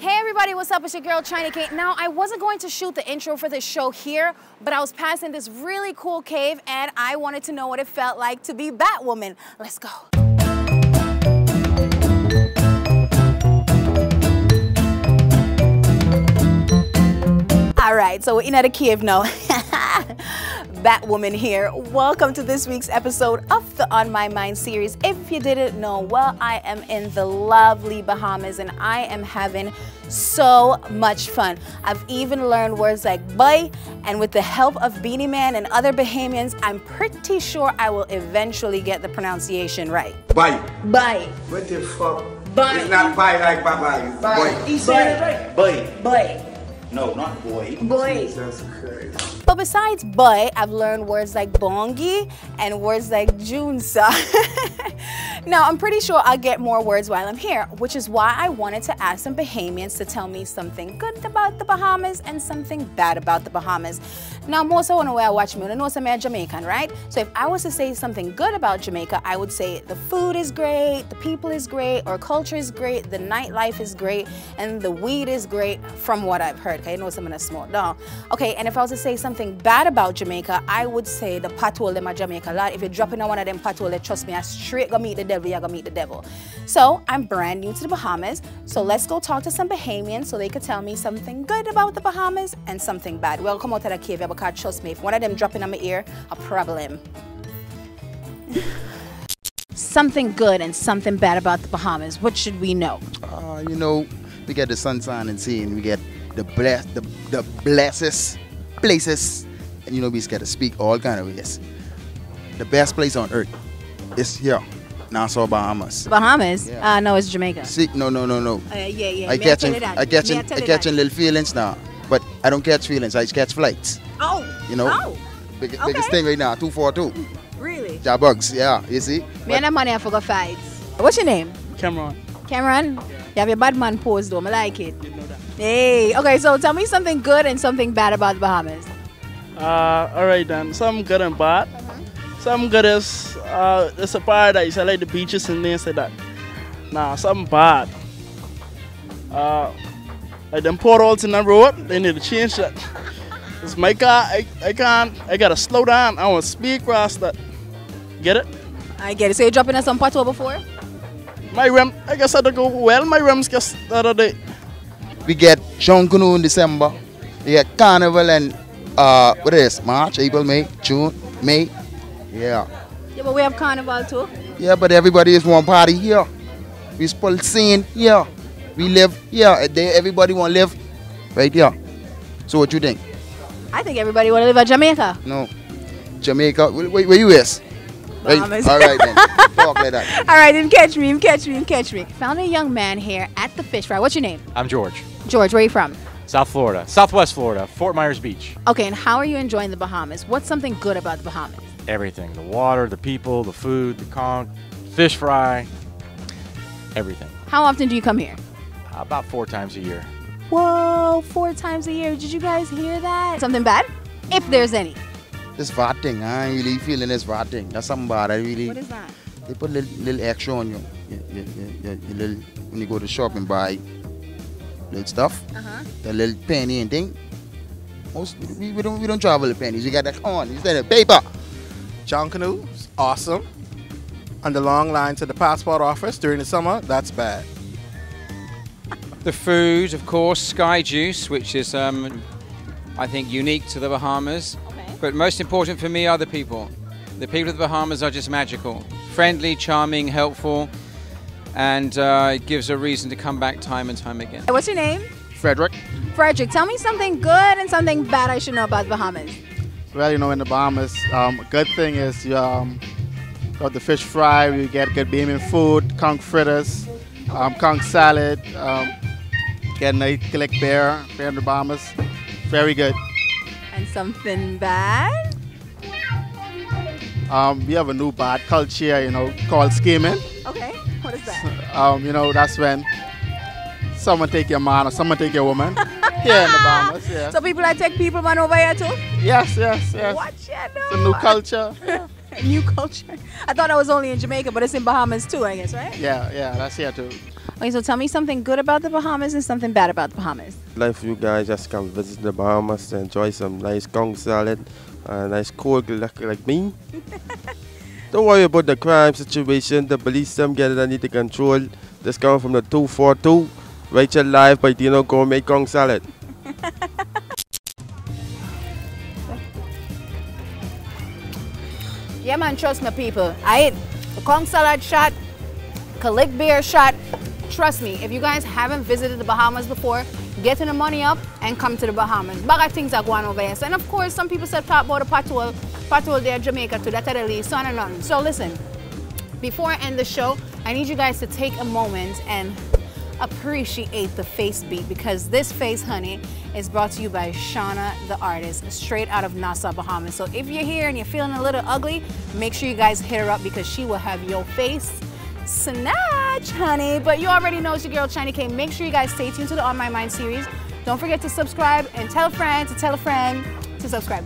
Everybody, what's up? It's your girl Chiney. Now, I wasn't going to shoot the intro for this show here, but I was passing this really cool cave and I wanted to know what it felt like to be Batwoman. Let's go. All right, so we're in the cave now. Batwoman here. Welcome to this week's episode of the On My Mind series. If you didn't know, well, I am in the lovely Bahamas and I am having so much fun. I've even learned words like bye, and with the help of Beanie Man and other Bahamians, I'm pretty sure I will eventually get the pronunciation right. Bye. Bye. What the fuck? Bye. It's not bye like bye-bye. Bye. He said it right. Bye. Bye. No, not boy. Boy. Jesus Christ. But besides boy, I've learned words like bongi and words like junsa. Now, I'm pretty sure I'll get more words while I'm here, which is why I wanted to ask some Bahamians to tell me something good about the Bahamas and something bad about the Bahamas. Now, most of the way I watch me, I know I'm Jamaican, right? So if I was to say something good about Jamaica, I would say the food is great, the people is great, our culture is great, the nightlife is great, and the weed is great from what I've heard. Okay, I know someone that's small. No. Okay, and if I was to say something bad about Jamaica, I would say the pothole in my Jamaica lot. If you're dropping on one of them potholes, trust me, I straight gonna meet the devil, you're gonna meet the devil. So I'm brand new to the Bahamas, so let's go talk to some Bahamians so they could tell me something good about the Bahamas and something bad. We'll come out of the cave, because trust me, if one of them dropping on my ear, a problem. Something good and something bad about the Bahamas. What should we know? You know, we get the sunshine and sea, and we get the blessed places, and you know we get to speak all kind of ways. The best place on earth is here, Nassau, Bahamas. Bahamas? Yeah. No, it's Jamaica. See, no. Yeah. I catching little feelings now, but I don't catch feelings. I catch flights. Oh. You know. Oh. Biggest thing right now, 242. Really? Jabugs, yeah. You see. Me and the money I forgot fights. What's your name? Cameron. Cameron? You have your bad man pose though. I like it. Hey. Okay, so tell me something good and something bad about the Bahamas. Alright then. Some good and bad. Some good is it's a paradise. I like the beaches and things like that. Nah, something bad. Like them potholes in the road, they need to change that. It's my car, I gotta slow down. I want to speed across that. Get it? I get it. So you're dropping us some pothole before? My rim, I guess I had to go well. My rims just the other day. We get Sean Canoe in December. We get Carnival and what is March, April, May, June, May. Yeah. Yeah, but we have Carnival too. Yeah, but everybody is one party here. We still scene here. We live here. Everybody want to live right here. So what you think? I think everybody want to live at Jamaica. No. Jamaica. Where you is? Bahamas. Right. All right then. Talk like that. All right, then catch me. Found a young man here at the fish fry. What's your name? I'm George. George, where are you from? South Florida. Southwest Florida. Fort Myers Beach. Okay, and how are you enjoying the Bahamas? What's something good about the Bahamas? Everything. The water, the people, the food, the conch, fish fry. Everything. How often do you come here? About 4 times a year. Whoa, 4 times a year. Did you guys hear that? Something bad? If there's any. This vatting, I ain't really feeling this vatting. That's something bad. What is that? They put little extra on you. When you go to the shop and buy little stuff, the little penny and thing. We don't travel with pennies. You got that on. You said paper. John Canoe is awesome. And the long line to the passport office during the summer, that's bad. The food, of course, Sky Juice, which is, I think, unique to the Bahamas. Okay. But most important for me are the people. The people of the Bahamas are just magical. Friendly, charming, helpful, and it gives a reason to come back time and time again. What's your name? Frederick. Frederick, tell me something good and something bad I should know about the Bahamas. Well, you know, in the Bahamas, a good thing is you got the fish fry, you get good Bahamian food, conch fritters, conch salad, get a nice collect bear in the Bahamas. Very good. And something bad? We have a new bad culture, you know, called scheming. Okay, what is that? You know, that's when someone take your man or someone take your woman here in the Bahamas. Yeah. So people that take people man over here too? Yes. Watch it, It's a new culture. New culture. I thought that was only in Jamaica, but it's in Bahamas too, I guess, right? Yeah, that's here too. Okay, so tell me something good about the Bahamas and something bad about the Bahamas. Like for you guys, just come visit the Bahamas to enjoy some nice conch salad, nice cold like me. Don't worry about the crime situation. The police them get it under control. Just coming from the 242. Rachel Live by Dino Gourmet Conch Salad. Yeah, man, trust me, people. I ate a conch salad shot, Calic beer shot. Trust me, if you guys haven't visited the Bahamas before, get the money up and come to the Bahamas. Bag of things are going over here. So, and of course, some people said talk about the patrol there in Jamaica too. That's at least, so and nothing. So listen, before I end the show, I need you guys to take a moment and appreciate the face beat, because this face, honey, is brought to you by Shauna the artist, straight out of Nassau, Bahamas. So if you're here and you're feeling a little ugly, make sure you guys hit her up, because she will have your face snatch, honey. But you already know it's your girl Chiney K. Make sure you guys stay tuned to the On My Mind series. Don't forget to subscribe and tell a friend to tell a friend to subscribe.